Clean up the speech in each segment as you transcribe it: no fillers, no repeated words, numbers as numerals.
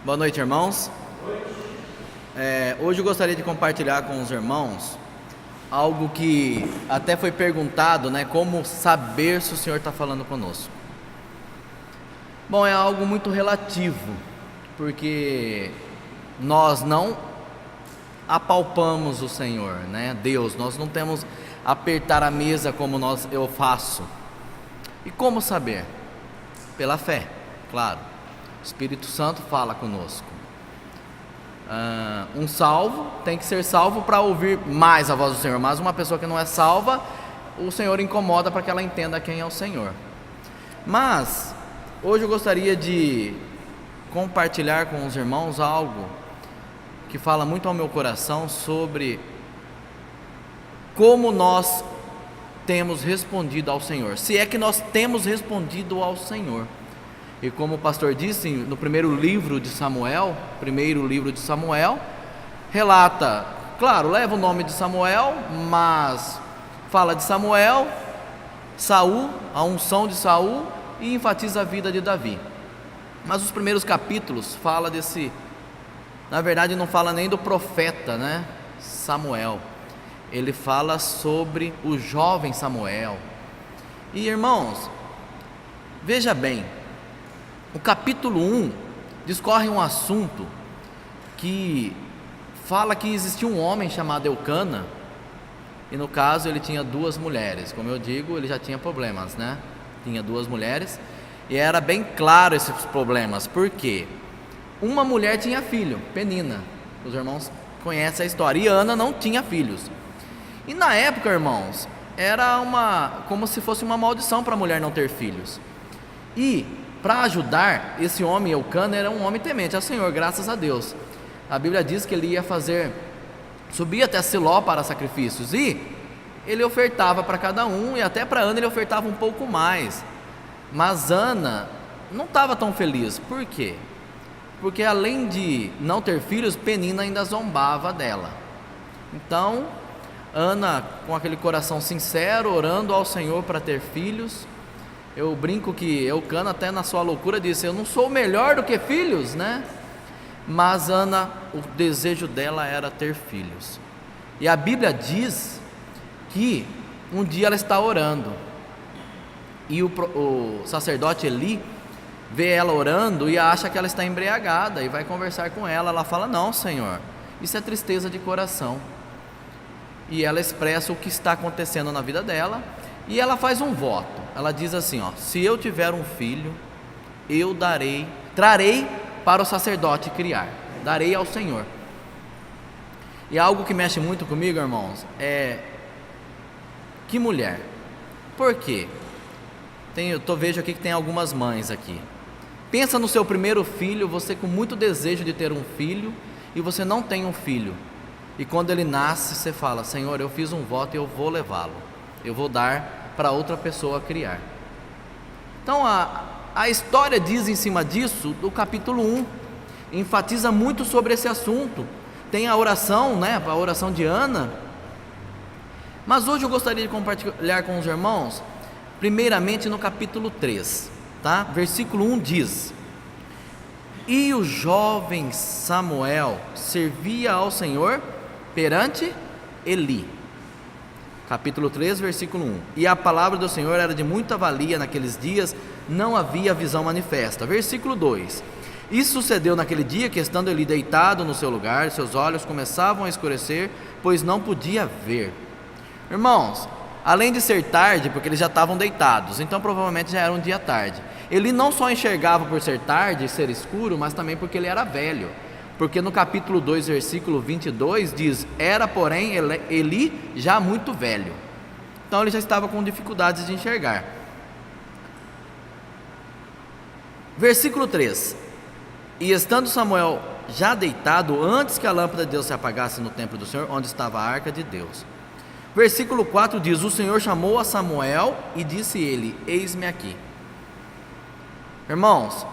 Boa noite, irmãos. Hoje eu gostaria de compartilhar com os irmãos algo que até foi perguntado, né? Como saber se o Senhor está falando conosco? Bom, é algo muito relativo, porque nós não apalpamos o Senhor, né? Deus, nós não temos apertar a mesa como eu faço. E como saber? Pela fé, claro. O Espírito Santo fala conosco. Um salvo tem que ser salvo para ouvir mais a voz do Senhor, mas uma pessoa que não é salva, o Senhor incomoda para que ela entenda quem é o Senhor. Mas hoje eu gostaria de compartilhar com os irmãos algo que fala muito ao meu coração sobre como nós temos respondido ao Senhor, se é que nós temos respondido ao Senhor. E como o pastor disse, no primeiro livro de Samuel, relata, claro, leva o nome de Samuel, mas fala de Samuel, Saul, a unção de Saul, e enfatiza a vida de Davi. Mas os primeiros capítulos fala desse, na verdade não fala nem do profeta, né? Samuel. Ele fala sobre o jovem Samuel. E irmãos, veja bem, o capítulo 1 discorre um assunto que fala que existia um homem chamado Eucana, e no caso ele tinha duas mulheres. Como eu digo, ele já tinha problemas, né? Tinha duas mulheres, e era bem claro esses problemas, porque uma mulher tinha filho, Penina, os irmãos conhecem a história, e Ana não tinha filhos. E na época, irmãos, era como se fosse uma maldição para a mulher não ter filhos. E para ajudar, esse homem Eucana era um homem temente ao Senhor, graças a Deus. A Bíblia diz que ele ia subir até Siló para sacrifícios, e ele ofertava para cada um, e até para Ana ele ofertava um pouco mais. Mas Ana não estava tão feliz. Por quê? Porque além de não ter filhos, Penina ainda zombava dela. Então Ana, com aquele coração sincero, orando ao Senhor para ter filhos. Eu brinco que Eucana, até na sua loucura, disse: eu não sou melhor do que filhos, né? Mas Ana, o desejo dela era ter filhos. E a Bíblia diz que um dia ela está orando, e o sacerdote Eli vê ela orando e acha que ela está embriagada, e vai conversar com ela. Ela fala: não, Senhor, isso é tristeza de coração. E ela expressa o que está acontecendo na vida dela, e ela faz um voto. Ela diz assim: se eu tiver um filho, eu trarei para o sacerdote criar, darei ao Senhor. E algo que mexe muito comigo, irmãos, que mulher. Por quê? Vejo aqui que tem algumas mães aqui. Pensa no seu primeiro filho, você com muito desejo de ter um filho, e você não tem um filho. E quando ele nasce, você fala: Senhor, eu fiz um voto e eu vou levá-lo, eu vou dar para outra pessoa criar. Então a história diz em cima disso, do capítulo 1, enfatiza muito sobre esse assunto. Tem a oração, né, a oração de Ana. Mas hoje eu gostaria de compartilhar com os irmãos, primeiramente no capítulo 3, tá? Versículo 1 diz: e o jovem Samuel servia ao Senhor perante Eli. Capítulo 3, versículo 1. E a palavra do Senhor era de muita valia naqueles dias, não havia visão manifesta. Versículo 2. E sucedeu naquele dia que, estando Eli deitado no seu lugar, seus olhos começavam a escurecer, pois não podia ver. Irmãos, além de ser tarde, porque eles já estavam deitados, então provavelmente já era um dia tarde. Ele não só enxergava por ser tarde e ser escuro, mas também porque ele era velho. Porque no capítulo 2, versículo 22 diz: era porém Eli já muito velho. Então ele já estava com dificuldades de enxergar. Versículo 3: e estando Samuel já deitado, antes que a lâmpada de Deus se apagasse no templo do Senhor, onde estava a arca de Deus. Versículo 4 diz: o Senhor chamou a Samuel e disse ele: eis-me aqui. Irmãos,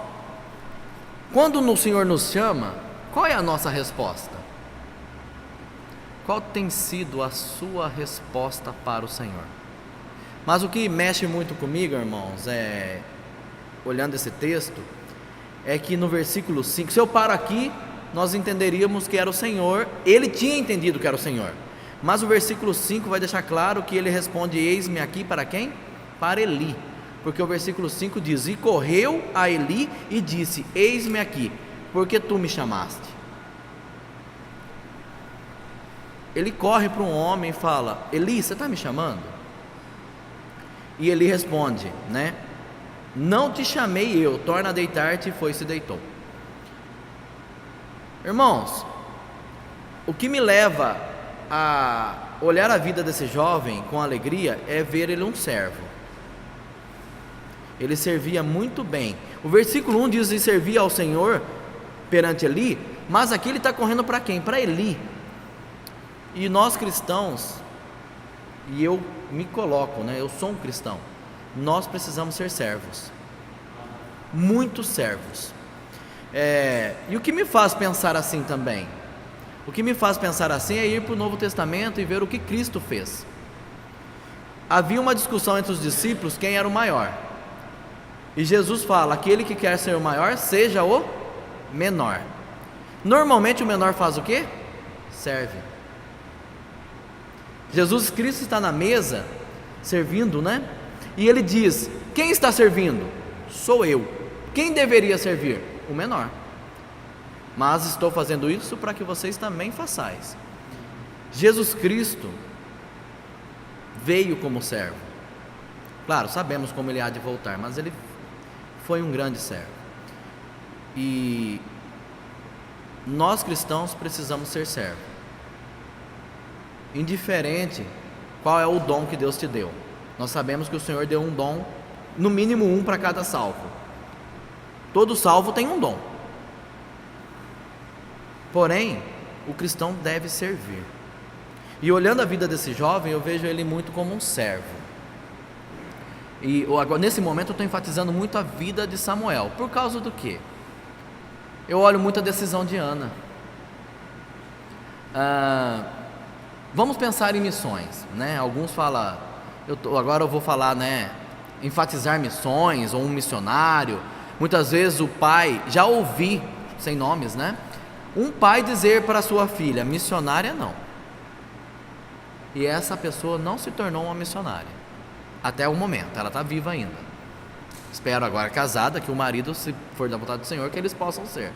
quando o Senhor nos chama, qual é a nossa resposta? Qual tem sido a sua resposta para o Senhor? Mas o que mexe muito comigo, irmãos, olhando esse texto, é que no versículo 5, se eu paro aqui, nós entenderíamos que era o Senhor, ele tinha entendido que era o Senhor, mas o versículo 5 vai deixar claro que ele responde: eis-me aqui para quem? Para Eli, porque o versículo 5 diz: e correu a Eli e disse: eis-me aqui, porque tu me chamaste. Ele corre para um homem e fala: Eli, você está me chamando? E Eli responde, né? Não te chamei eu, torna a deitar-te, e foi e se deitou. Irmãos, o que me leva a olhar a vida desse jovem com alegria é ver ele um servo. Ele servia muito bem. O versículo 1 diz: e servia ao Senhor perante Eli, mas aqui ele está correndo para quem? Para Eli. E nós cristãos, e eu me coloco, né? Eu sou um cristão, nós precisamos ser servos, muitos servos. E o que me faz pensar assim também? O que me faz pensar assim é ir para o Novo Testamento e ver o que Cristo fez. Havia uma discussão entre os discípulos quem era o maior, e Jesus fala: aquele que quer ser o maior, seja o menor. Normalmente o menor faz o quê? Serve. Jesus Cristo está na mesa, servindo, né? E ele diz: quem está servindo? Sou eu. Quem deveria servir? O menor. Mas estou fazendo isso para que vocês também façais. Jesus Cristo veio como servo. Claro, sabemos como ele há de voltar, mas ele foi um grande servo. E nós cristãos precisamos ser servos. Indiferente qual é o dom que Deus te deu. Nós sabemos que o Senhor deu um dom, no mínimo um para cada salvo. Todo salvo tem um dom. Porém, o cristão deve servir. E olhando a vida desse jovem, eu vejo ele muito como um servo. E agora, nesse momento eu estou enfatizando muito a vida de Samuel. Por causa do quê? Eu olho muito a decisão de Ana. Vamos pensar em missões, né? Alguns falam, agora eu vou falar, né? Enfatizar missões ou um missionário. Muitas vezes o pai, já ouvi, sem nomes, né? Um pai dizer para a sua filha: missionária não. E essa pessoa não se tornou uma missionária até o momento, ela está viva ainda. Espero agora, casada, que o marido, se for da vontade do Senhor, que eles possam ser.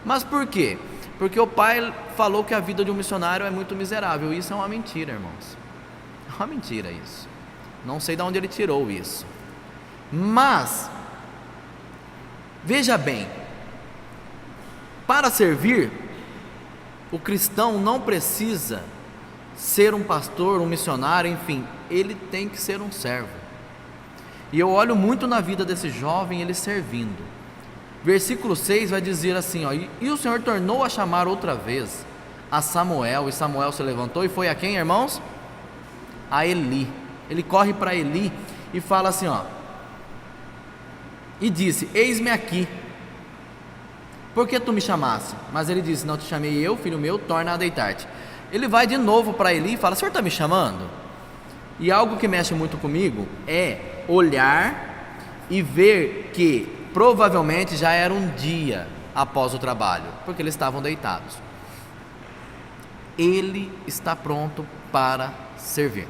Mas por quê? Porque o pai falou que a vida de um missionário é muito miserável. Isso é uma mentira, irmãos. É uma mentira isso. Não sei de onde ele tirou isso. Mas, veja bem, para servir, o cristão não precisa ser um pastor, um missionário, enfim, ele tem que ser um servo. E eu olho muito na vida desse jovem, ele servindo. Versículo 6 vai dizer assim, ó: e o Senhor tornou a chamar outra vez a Samuel, e Samuel se levantou e foi a quem, irmãos? A Eli. Ele corre para Eli e fala assim, ó: e disse: eis-me aqui, por que tu me chamaste? Mas ele disse: não te chamei eu, filho meu, torna a deitar-te. Ele vai de novo para Eli e fala: o Senhor está me chamando? E algo que mexe muito comigo é olhar e ver que provavelmente já era um dia após o trabalho, porque eles estavam deitados. Ele está pronto para servir.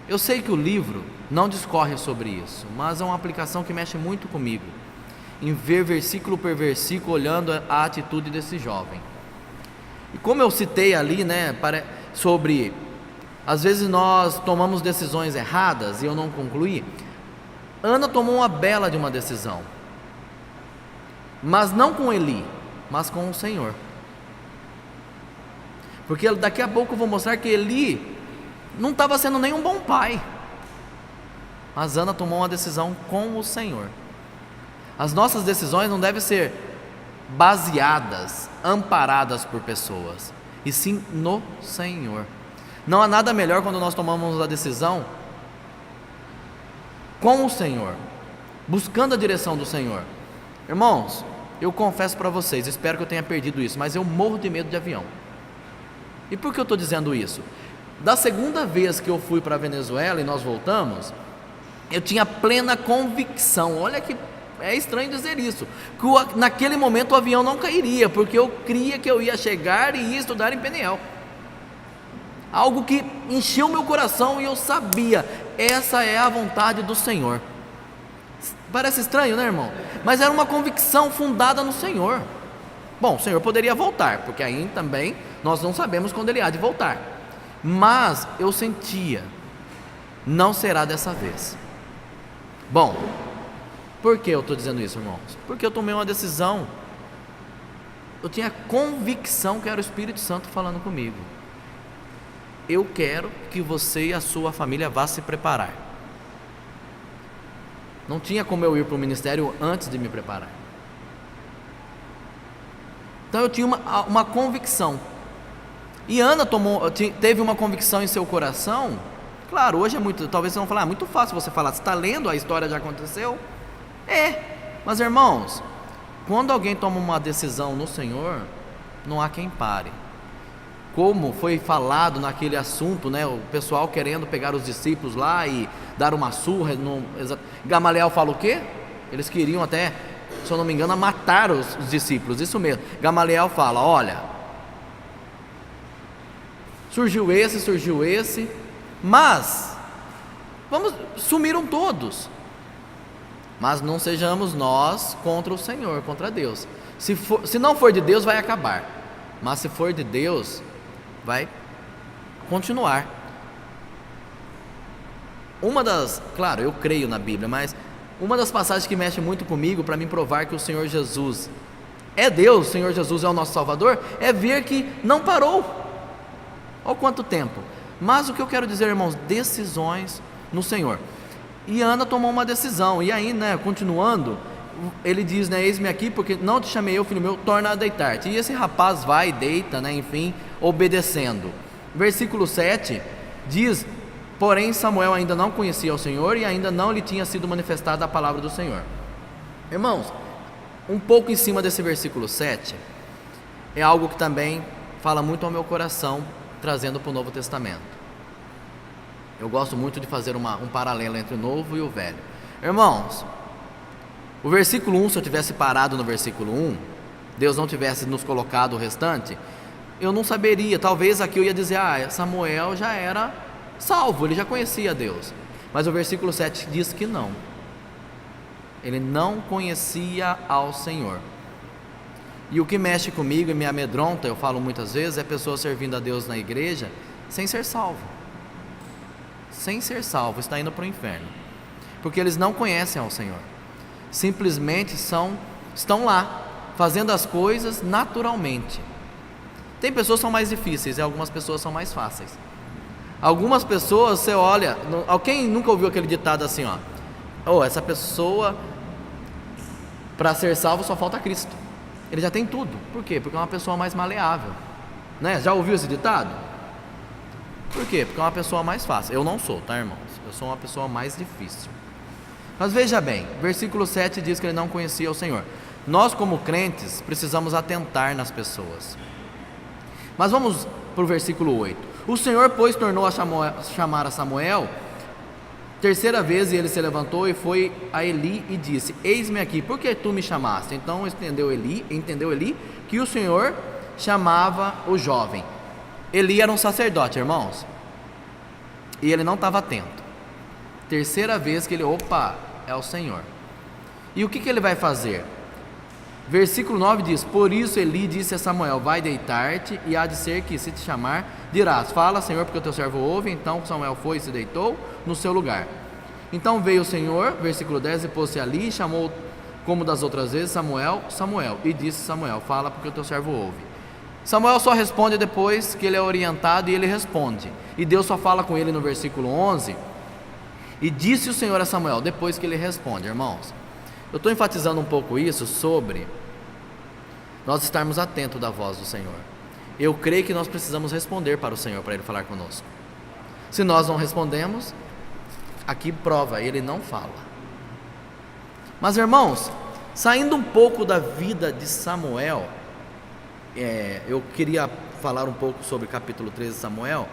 Eu sei que o livro não discorre sobre isso, mas é uma aplicação que mexe muito comigo, em ver versículo por versículo, olhando a atitude desse jovem. E como eu citei ali, né, sobre, às vezes nós tomamos decisões erradas, e eu não concluí. Ana tomou uma bela de uma decisão, mas não com Eli, mas com o Senhor. Porque daqui a pouco eu vou mostrar que Eli não estava sendo nem um bom pai, mas Ana tomou uma decisão com o Senhor. As nossas decisões não devem ser baseadas, amparadas por pessoas, e sim no Senhor. Não há nada melhor quando nós tomamos a decisão com o Senhor, buscando a direção do Senhor. Irmãos, eu confesso para vocês, espero que eu tenha perdido isso, mas eu morro de medo de avião. E por que eu estou dizendo isso? Da segunda vez que eu fui para a Venezuela e nós voltamos, Eu tinha plena convicção, olha que é estranho dizer isso, que naquele momento o avião não cairia, porque eu cria que eu ia chegar e ia estudar em Peniel. Algo que encheu meu coração e eu sabia, essa é a vontade do Senhor. Parece estranho, né, irmão? Mas era uma convicção fundada no Senhor. Bom, o Senhor poderia voltar, porque aí também nós não sabemos quando Ele há de voltar. Mas eu sentia, não será dessa vez. Bom, por que eu estou dizendo isso, irmãos? Porque eu tomei uma decisão. Eu tinha convicção que era o Espírito Santo falando comigo. Eu quero que você e a sua família vá se preparar. Não tinha como eu ir para o ministério antes de me preparar. Então eu tinha uma convicção. E Ana teve uma convicção em seu coração. Claro, hoje é muito, talvez você não falar, muito fácil você falar, você está lendo, a história já aconteceu. Mas irmãos, quando alguém toma uma decisão no Senhor, não há quem pare. Como foi falado naquele assunto, né, o pessoal querendo pegar os discípulos lá e dar uma surra. Gamaliel fala o quê? Eles queriam até, se eu não me engano, matar os discípulos, isso mesmo. Gamaliel fala, olha, surgiu esse, mas sumiram todos. Mas não sejamos nós contra o Senhor, contra Deus. Se não for de Deus, vai acabar. Mas se for de Deus, vai continuar. Claro, eu creio na Bíblia, mas uma das passagens que mexe muito comigo, para me provar que o Senhor Jesus é Deus, o Senhor Jesus é o nosso Salvador, é ver que não parou. Olha quanto tempo. Mas o que eu quero dizer, irmãos, decisões no Senhor. E Ana tomou uma decisão, e aí, né, continuando, ele diz, né, eis-me aqui, porque não te chamei eu, filho meu, torna a deitar-te. E esse rapaz vai e deita, né, enfim, obedecendo. Versículo 7 diz, porém Samuel ainda não conhecia o Senhor, e ainda não lhe tinha sido manifestada a palavra do Senhor. Irmãos, um pouco em cima desse versículo 7, é algo que também fala muito ao meu coração, trazendo para o Novo Testamento. Eu gosto muito de fazer um paralelo entre o Novo e o Velho. Irmãos, o versículo 1, se eu tivesse parado no versículo 1, Deus não tivesse nos colocado o restante, eu não saberia, talvez aqui eu ia dizer, Samuel já era salvo, ele já conhecia Deus. Mas o versículo 7 diz que não. Ele não conhecia ao Senhor. E o que mexe comigo e me amedronta, eu falo muitas vezes, é pessoas servindo a Deus na igreja sem ser salvo. Sem ser salvo, está indo para o inferno. Porque eles não conhecem ao Senhor. Simplesmente estão lá, fazendo as coisas naturalmente. Tem pessoas que são mais difíceis e algumas pessoas são mais fáceis. Algumas pessoas, você olha, quem nunca ouviu aquele ditado assim, essa pessoa, para ser salvo só falta Cristo. Ele já tem tudo. Por quê? Porque é uma pessoa mais maleável, né? Já ouviu esse ditado? Por quê? Porque é uma pessoa mais fácil. Eu não sou, tá, irmãos? Eu sou uma pessoa mais difícil. Mas veja bem, versículo 7 diz que ele não conhecia o Senhor. Nós, como crentes, precisamos atentar nas pessoas. Mas vamos para o versículo 8. O Senhor, pois, tornou a chamar a Samuel terceira vez, e ele se levantou e foi a Eli e disse, eis-me aqui, por que tu me chamaste? Então entendeu Eli que o Senhor chamava o jovem. Eli era um sacerdote, irmãos, e ele não estava atento. Terceira vez que ele, é o Senhor. E o que ele vai fazer? Versículo 9 diz, por isso Eli disse a Samuel, vai deitar-te, e há de ser que, se te chamar, dirás, fala, Senhor, porque o teu servo ouve. Então Samuel foi e se deitou no seu lugar. Então veio o Senhor, versículo 10, e pôs-se ali, e chamou, como das outras vezes, Samuel, Samuel, e disse Samuel, fala, porque o teu servo ouve. Samuel só responde depois que ele é orientado, e ele responde, e Deus só fala com ele no versículo 11, e disse o Senhor a Samuel, depois que ele responde. Irmãos, eu estou enfatizando um pouco isso sobre nós estarmos atentos da voz do Senhor. Eu creio que nós precisamos responder para o Senhor, para Ele falar conosco. Se nós não respondemos, aqui prova, Ele não fala. Mas irmãos, saindo um pouco da vida de Samuel, eu queria falar um pouco sobre o capítulo 13 de Samuel,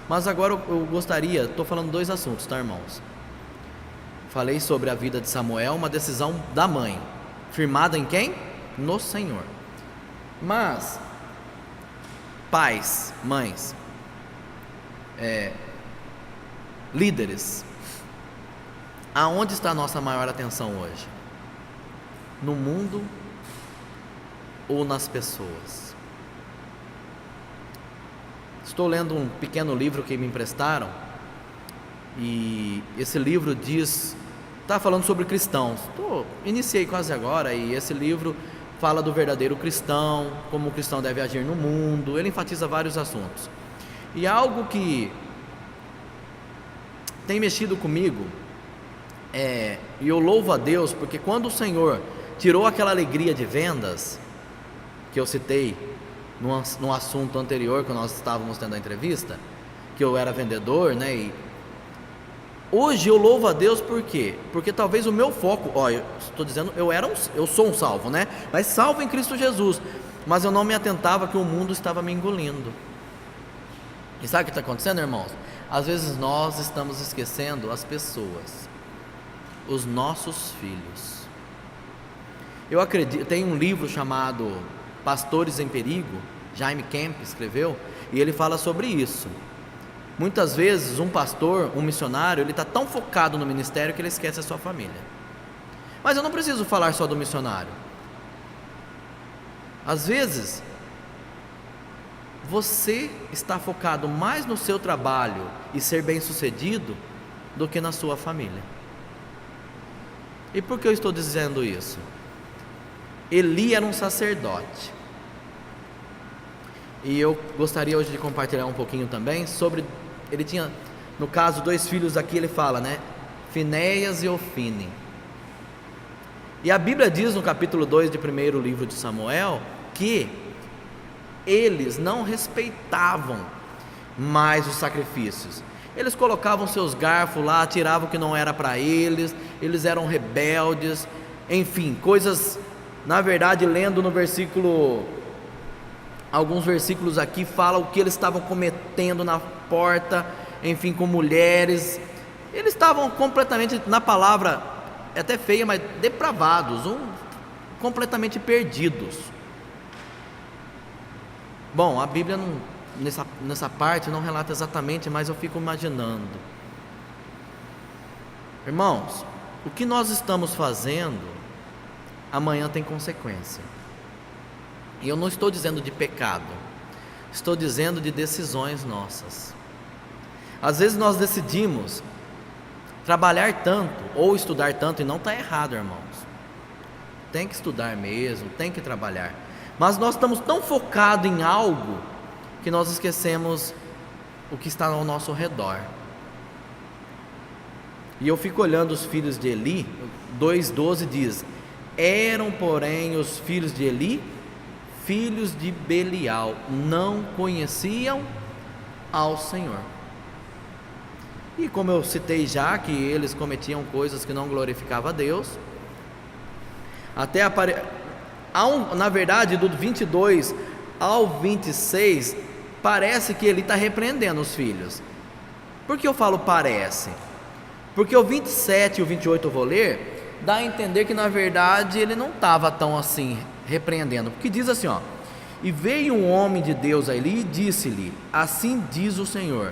mas agora eu gostaria, estou falando dois assuntos, tá, irmãos? falei sobre a vida de Samuel, uma decisão da mãe, firmada em quem? No Senhor. Mas, pais, mães, líderes, aonde está a nossa maior atenção hoje? No mundo ou nas pessoas? Estou lendo um pequeno livro que me emprestaram, e esse livro está falando sobre cristãos. Iniciei quase agora, e esse livro fala do verdadeiro cristão, como o cristão deve agir no mundo. Ele enfatiza vários assuntos, e algo que tem mexido comigo, e eu louvo a Deus, porque quando o Senhor tirou aquela alegria de vendas, que eu citei no assunto anterior, que nós estávamos tendo a entrevista, que eu era vendedor, né? E hoje eu louvo a Deus, por quê? Porque talvez o meu foco, eu estou dizendo, eu sou um salvo, né? Mas salvo em Cristo Jesus, mas eu não me atentava que o mundo estava me engolindo. E sabe o que está acontecendo, irmãos? Às vezes nós estamos esquecendo as pessoas, os nossos filhos. Eu acredito, tem um livro chamado Pastores em Perigo, Jaime Kemp escreveu, e ele fala sobre isso. Muitas vezes um pastor, um missionário, ele está tão focado no ministério que ele esquece a sua família. Mas eu não preciso falar só do missionário. Às vezes você está focado mais no seu trabalho e ser bem sucedido do que na sua família. E por que eu estou dizendo isso? Eli era um sacerdote, e eu gostaria hoje de compartilhar um pouquinho também sobre, ele tinha, no caso, 2 filhos aqui, ele fala, né? Finéias e Ofni. E a Bíblia diz no capítulo 2 de primeiro livro de Samuel, que eles não respeitavam mais os sacrifícios. Eles colocavam seus garfos lá, tiravam o que não era para eles, eles eram rebeldes, enfim, coisas. Na verdade, lendo no versículo, alguns versículos aqui falam o que eles estavam cometendo na porta, enfim, com mulheres. Eles estavam completamente, na palavra é até feia, mas depravados, completamente perdidos. Bom, a Bíblia não, nessa parte não relata exatamente, mas eu fico imaginando. Irmãos, o que nós estamos fazendo amanhã tem consequência. E eu não estou dizendo de pecado, estou dizendo de decisões nossas. Às vezes nós decidimos trabalhar tanto ou estudar tanto, e não está errado, irmãos. Tem que estudar mesmo, tem que trabalhar. Mas nós estamos tão focados em algo que nós esquecemos o que está ao nosso redor. E eu fico olhando os filhos de Eli, 2:12 diz: eram, porém, os filhos de Eli, filhos de Belial, não conheciam ao Senhor. E como eu citei já, que eles cometiam coisas que não glorificavam a Deus, na verdade, do 22 ao 26, parece que ele está repreendendo os filhos. Por que eu falo parece? Porque o 27 e o 28 eu vou ler, dá a entender que na verdade ele não estava tão assim repreendendo, porque diz assim, e veio um homem de Deus a Eli e disse-lhe: assim diz o Senhor,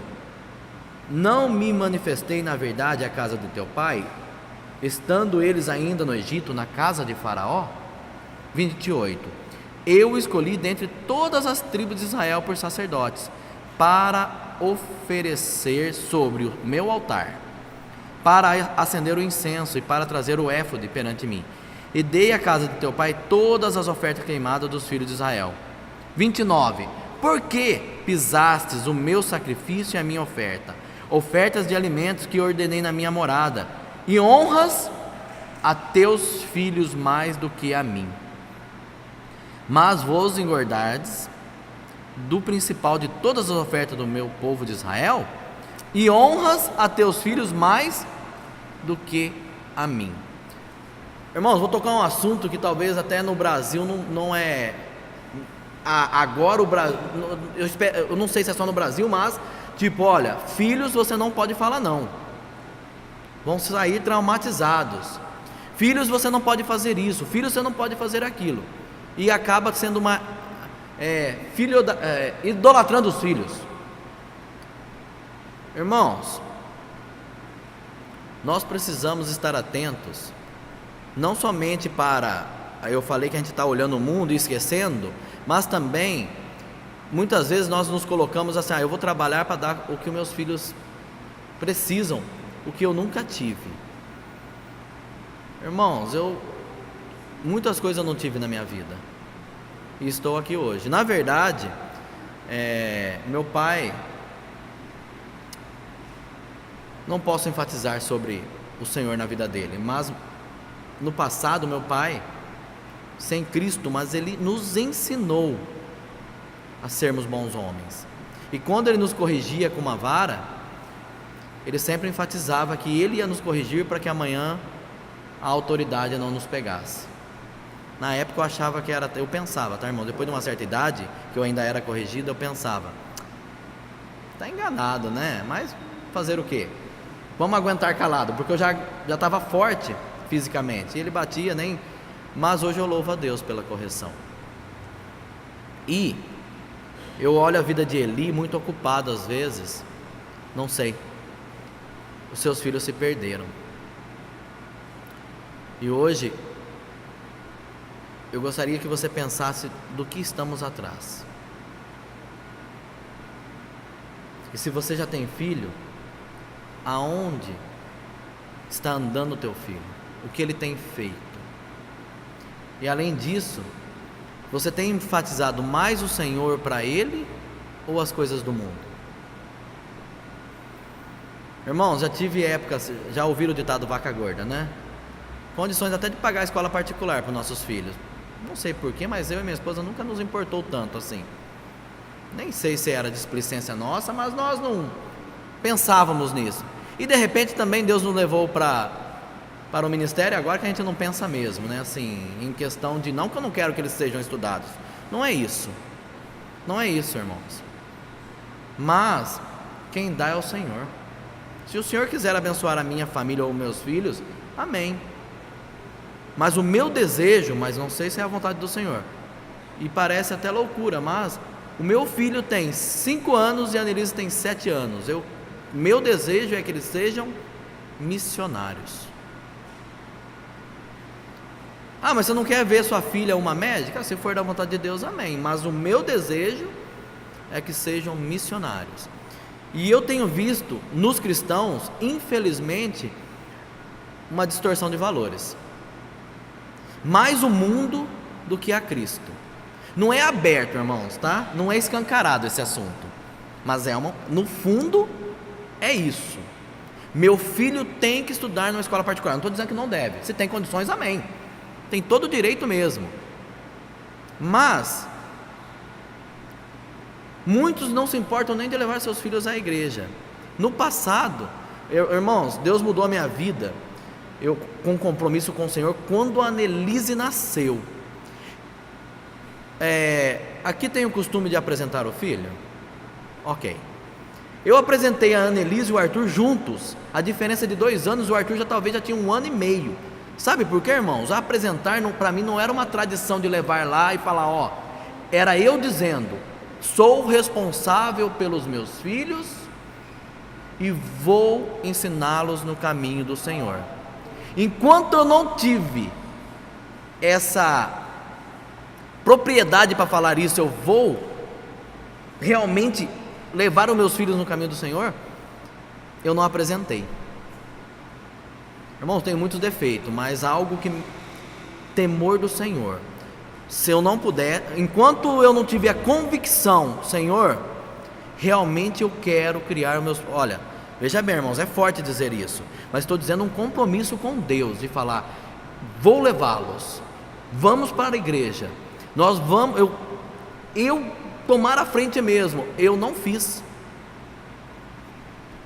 não me manifestei na verdade à casa de teu pai, estando eles ainda no Egito, na casa de Faraó? 28, eu escolhi dentre todas as tribos de Israel por sacerdotes, para oferecer sobre o meu altar, para acender o incenso e para trazer o éfode perante mim, e dei à casa de teu pai todas as ofertas queimadas dos filhos de Israel. 29, por que pisastes o meu sacrifício e a minha oferta, ofertas de alimentos que ordenei na minha morada, e honras a teus filhos mais do que a mim? Mas vos engordardes do principal de todas as ofertas do meu povo de Israel, e honras a teus filhos mais do que a mim. Irmãos, vou tocar um assunto que talvez até no Brasil não é agora o Brasil, eu não sei se é só no Brasil, mas tipo, olha, filhos você não pode falar não. vão sair traumatizados. Filhos, você não pode fazer isso, filhos, você não pode fazer aquilo, e acaba sendo uma idolatrando os filhos. Irmãos, nós precisamos estar atentos, não somente para, eu falei que a gente está olhando o mundo e esquecendo, mas também, muitas vezes nós nos colocamos assim, eu vou trabalhar para dar o que meus filhos precisam, o que eu nunca tive. Irmãos, muitas coisas eu não tive na minha vida, e estou aqui hoje. Na verdade, meu pai, não posso enfatizar sobre o Senhor na vida dele, mas no passado, meu pai, sem Cristo, mas ele nos ensinou a sermos bons homens. E quando ele nos corrigia com uma vara, ele sempre enfatizava que ele ia nos corrigir para que amanhã a autoridade não nos pegasse. Na época eu achava que eu pensava, tá, irmão? Depois de uma certa idade, que eu ainda era corrigido, eu pensava, está enganado, né? Mas fazer o quê? Vamos aguentar calado, porque eu já estava forte fisicamente. E ele batia, mas hoje eu louvo a Deus pela correção. E eu olho a vida de Eli muito ocupado às vezes, não sei, os seus filhos se perderam. E hoje eu gostaria que você pensasse do que estamos atrás. E se você já tem filho, aonde está andando o teu filho? O que ele tem feito? E além disso, você tem enfatizado mais o Senhor para ele ou as coisas do mundo? Irmãos, já tive épocas, já ouviram o ditado vaca gorda, né? Condições até de pagar a escola particular para os nossos filhos. Não sei porquê, mas eu e minha esposa nunca nos importou tanto assim. Nem sei se era displicência nossa, mas nós não pensávamos nisso. E de repente também Deus nos levou para o ministério, agora que a gente não pensa mesmo, né? Assim, em questão de, não que eu não quero que eles sejam estudados, não é isso, irmãos. Mas quem dá é o Senhor. Se o Senhor quiser abençoar a minha família ou meus filhos, amém. Mas o meu desejo, mas não sei se é a vontade do Senhor, e parece até loucura, mas o meu filho tem 5 anos e a Annelise tem 7 anos. Meu desejo é que eles sejam missionários. Mas você não quer ver sua filha uma médica? Se for da vontade de Deus, amém. Mas o meu desejo é que sejam missionários. E eu tenho visto nos cristãos, infelizmente, uma distorção de valores. Mais o mundo do que a Cristo. Não é aberto, irmãos, tá? Não é escancarado esse assunto. Mas no fundo, é isso. Meu filho tem que estudar numa escola particular. Não estou dizendo que não deve. Se tem condições, amém. Tem todo o direito mesmo. Mas muitos não se importam nem de levar seus filhos à igreja. No passado, irmãos, Deus mudou a minha vida, eu com compromisso com o Senhor, quando a Annelise nasceu. Aqui tem o costume de apresentar o filho? Ok. Eu apresentei a Annelise e o Arthur juntos. A diferença de 2 anos, o Arthur talvez já tinha 1 ano e meio. Sabe por quê, irmãos? Apresentar para mim não era uma tradição de levar lá e falar, era eu dizendo, sou responsável pelos meus filhos e vou ensiná-los no caminho do Senhor. Enquanto eu não tive essa propriedade para falar isso, eu vou realmente levar os meus filhos no caminho do Senhor, eu não apresentei. Irmãos, tem muitos defeitos, mas algo que, temor do Senhor. Se eu não puder, enquanto eu não tiver a convicção, Senhor, realmente eu quero criar os meus... Olha, veja bem, irmãos, é forte dizer isso, mas estou dizendo um compromisso com Deus, de falar, vou levá-los, vamos para a igreja, nós vamos, eu tomar a frente mesmo. Eu não fiz.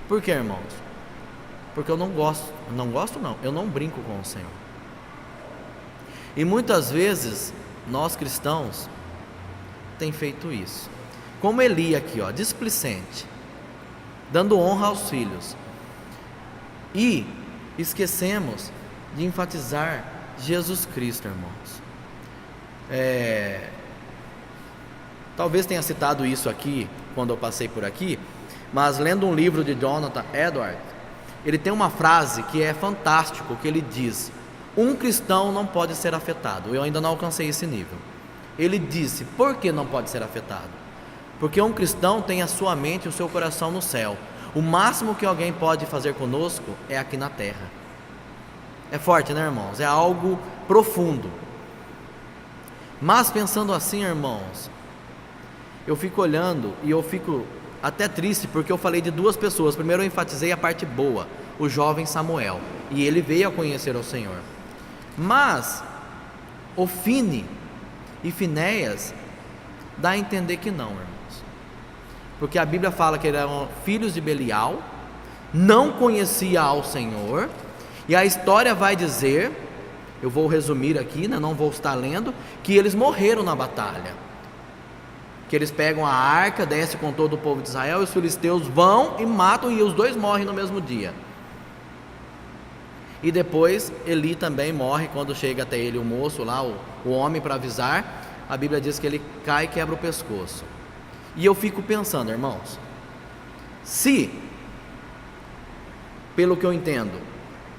Por quê, irmãos? Porque eu não gosto, eu não brinco com o Senhor. E muitas vezes nós cristãos tem feito isso, como Eli aqui, displicente, dando honra aos filhos. E esquecemos de enfatizar Jesus Cristo, irmãos. Talvez tenha citado isso aqui quando eu passei por aqui, mas lendo um livro de Jonathan Edwards, ele tem uma frase que é fantástico, que ele diz: um cristão não pode ser afetado. Eu ainda não alcancei esse nível. Ele disse: por que não pode ser afetado? Porque um cristão tem a sua mente e o seu coração no céu. O máximo que alguém pode fazer conosco é aqui na terra. É forte, né, irmãos? É algo profundo. Mas pensando assim, irmãos, eu fico olhando e eu fico até triste, porque eu falei de duas pessoas. Primeiro eu enfatizei a parte boa, o jovem Samuel, e ele veio a conhecer o Senhor. Mas Ofni e Finéias dá a entender que não, irmãos. Porque a Bíblia fala que eram filhos de Belial, não conhecia ao Senhor, e a história vai dizer, eu vou resumir aqui, né, não vou estar lendo, que eles morreram na batalha. Que eles pegam a arca, desce com todo o povo de Israel, e os filisteus vão e matam, e os dois morrem no mesmo dia. E depois Eli também morre quando chega até ele o moço lá, o homem, para avisar. A Bíblia diz que ele cai e quebra o pescoço. E eu fico pensando, irmãos, se, pelo que eu entendo,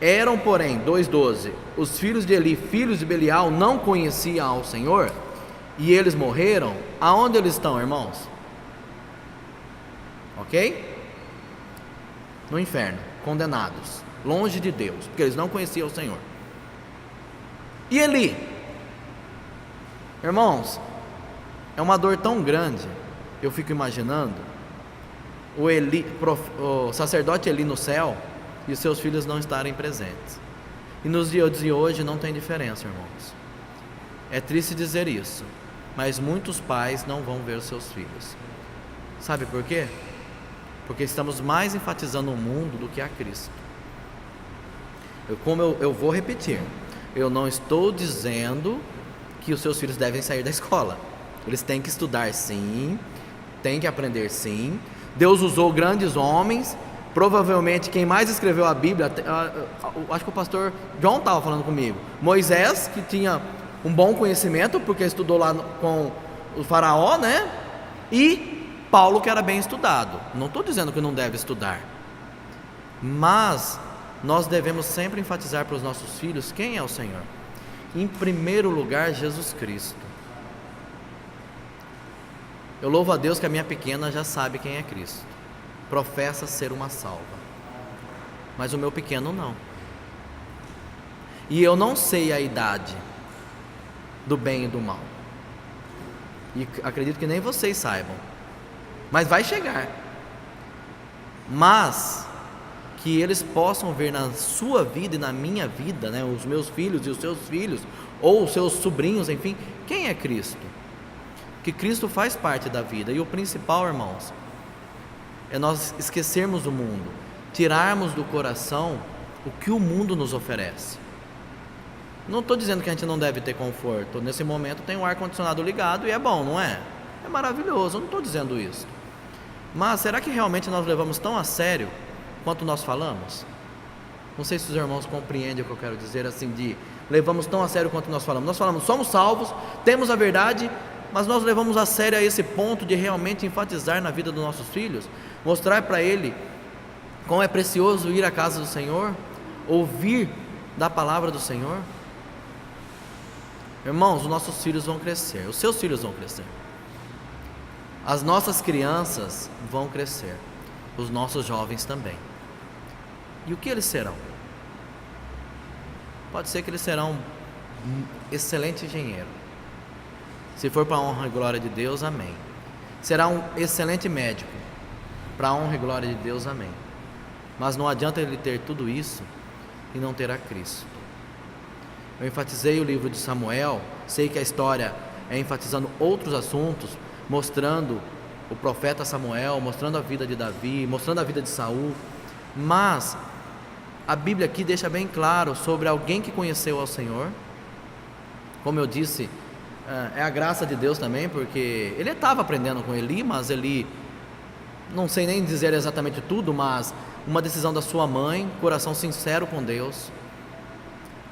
eram porém, 2:12, os filhos de Eli, filhos de Belial, não conheciam ao Senhor, e eles morreram, aonde eles estão, irmãos? Ok? No inferno, condenados, longe de Deus, porque eles não conheciam o Senhor. E Eli? Irmãos, é uma dor tão grande, eu fico imaginando o sacerdote Eli no céu e os seus filhos não estarem presentes. E nos dias de hoje não tem diferença, irmãos. É triste dizer isso, mas muitos pais não vão ver os seus filhos. Sabe por quê? Porque estamos mais enfatizando o mundo do que a Cristo. Eu vou repetir, eu não estou dizendo que os seus filhos devem sair da escola. Eles têm que estudar sim, têm que aprender sim. Deus usou grandes homens. Provavelmente quem mais escreveu a Bíblia, acho que o pastor John estava falando comigo, Moisés, que tinha um bom conhecimento, porque estudou lá com o faraó, né? E Paulo, que era bem estudado. Não estou dizendo que não deve estudar, mas nós devemos sempre enfatizar para os nossos filhos quem é o Senhor. Em primeiro lugar, Jesus Cristo. Eu louvo a Deus que a minha pequena já sabe quem é Cristo, professa ser uma salva, mas o meu pequeno não. E eu não sei a idade do bem e do mal, e acredito que nem vocês saibam, mas vai chegar. Mas que eles possam ver na sua vida e na minha vida, né, os meus filhos e os seus filhos, ou os seus sobrinhos, enfim, quem é Cristo? Que Cristo faz parte da vida. E o principal, irmãos, é nós esquecermos o mundo, tirarmos do coração o que o mundo nos oferece. Não estou dizendo que a gente não deve ter conforto. Nesse momento tem um ar-condicionado ligado e é bom, não é? É maravilhoso, eu não estou dizendo isso. Mas será que realmente nós levamos tão a sério quanto nós falamos? Não sei se os irmãos compreendem o que eu quero dizer, assim, de levamos tão a sério quanto nós falamos. Nós falamos, somos salvos, temos a verdade, mas nós levamos a sério a esse ponto de realmente enfatizar na vida dos nossos filhos, mostrar para ele como é precioso ir à casa do Senhor, ouvir da palavra do Senhor. Irmãos, os nossos filhos vão crescer, os seus filhos vão crescer, as nossas crianças vão crescer, os nossos jovens também. E o que eles serão? Pode ser que eles serão um excelente engenheiro, se for para a honra e glória de Deus, amém. Será um excelente médico, para a honra e glória de Deus, amém. Mas não adianta ele ter tudo isso e não ter a Cristo. Eu enfatizei o livro de Samuel, sei que a história é enfatizando outros assuntos, mostrando o profeta Samuel, mostrando a vida de Davi, mostrando a vida de Saul, mas a Bíblia aqui deixa bem claro sobre alguém que conheceu ao Senhor. Como eu disse, é a graça de Deus também, porque ele estava aprendendo com Eli, mas Eli, não sei nem dizer exatamente tudo, mas uma decisão da sua mãe, coração sincero com Deus.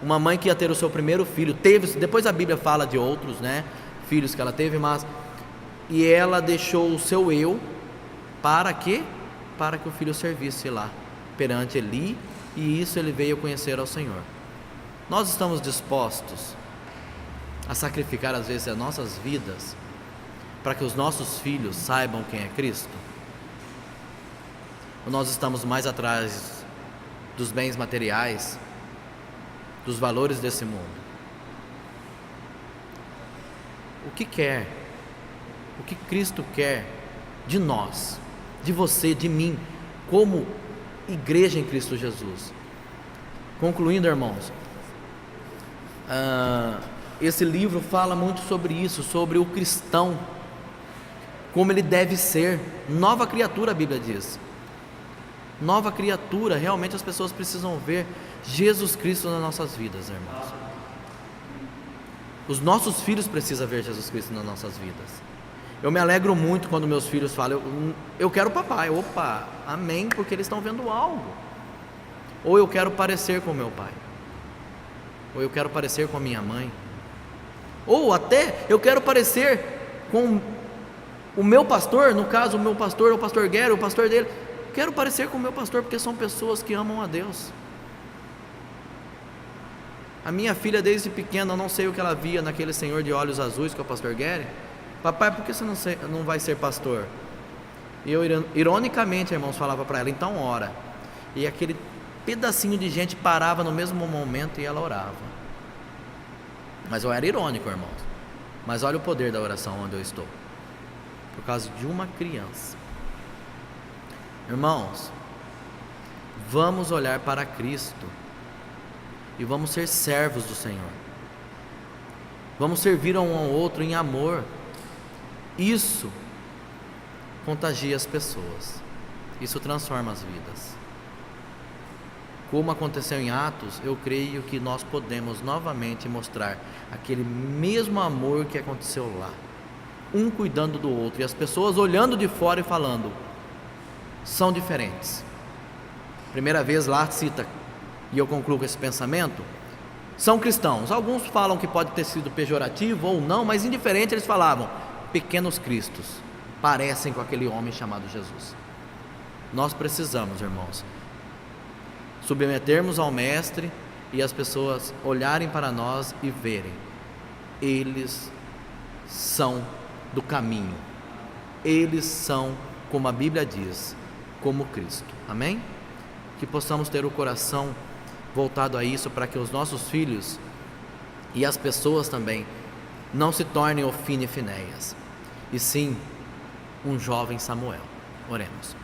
Uma mãe que ia ter o seu primeiro filho, depois a Bíblia fala de outros, né, filhos que ela teve, e ela deixou o seu eu, para quê? Para que o filho servisse lá, perante Eli, e isso ele veio conhecer ao Senhor. Nós estamos dispostos a sacrificar às vezes as nossas vidas, para que os nossos filhos saibam quem é Cristo? Ou nós estamos mais atrás dos bens materiais, dos valores desse mundo? O que Cristo quer de nós, de você, de mim, como igreja em Cristo Jesus? Concluindo, irmãos, esse livro fala muito sobre isso, sobre o cristão, como ele deve ser, nova criatura, a Bíblia diz. Nova criatura, realmente as pessoas precisam ver Jesus Cristo nas nossas vidas, irmãos. Os nossos filhos precisam ver Jesus Cristo nas nossas vidas. Eu me alegro muito quando meus filhos falam, eu quero papai. Opa, amém, porque eles estão vendo algo. Ou eu quero parecer com meu pai, ou eu quero parecer com a minha mãe, ou até eu quero parecer com o meu pastor, no caso o meu pastor, o pastor Guerra, o pastor dele. Quero parecer com o meu pastor, porque são pessoas que amam a Deus. A minha filha desde pequena, eu não sei o que ela via naquele senhor de olhos azuis que é o pastor Guerra. Papai, por que você não vai ser pastor? E eu ironicamente, irmãos, falava para ela, então ora. E aquele pedacinho de gente parava no mesmo momento e ela orava. Mas eu era irônico, irmãos. Mas olha o poder da oração onde eu estou, por causa de uma criança. Irmãos, vamos olhar para Cristo e vamos ser servos do Senhor. Vamos servir um ao outro em amor. Isso contagia as pessoas, isso transforma as vidas. Como aconteceu em Atos, eu creio que nós podemos novamente mostrar aquele mesmo amor que aconteceu lá, um cuidando do outro, e as pessoas olhando de fora e falando, são diferentes. Primeira vez lá cita, e eu concluo com esse pensamento, são cristãos. Alguns falam que pode ter sido pejorativo ou não, mas indiferente, eles falavam, pequenos cristos, parecem com aquele homem chamado Jesus. Nós precisamos, irmãos, submetermos ao Mestre e as pessoas olharem para nós e verem, eles são do caminho, eles são, como a Bíblia diz, como Cristo. Amém? Que possamos ter o coração voltado a isso, para que os nossos filhos e as pessoas também não se tornem Ofni e Finéias, e sim um jovem Samuel. Oremos.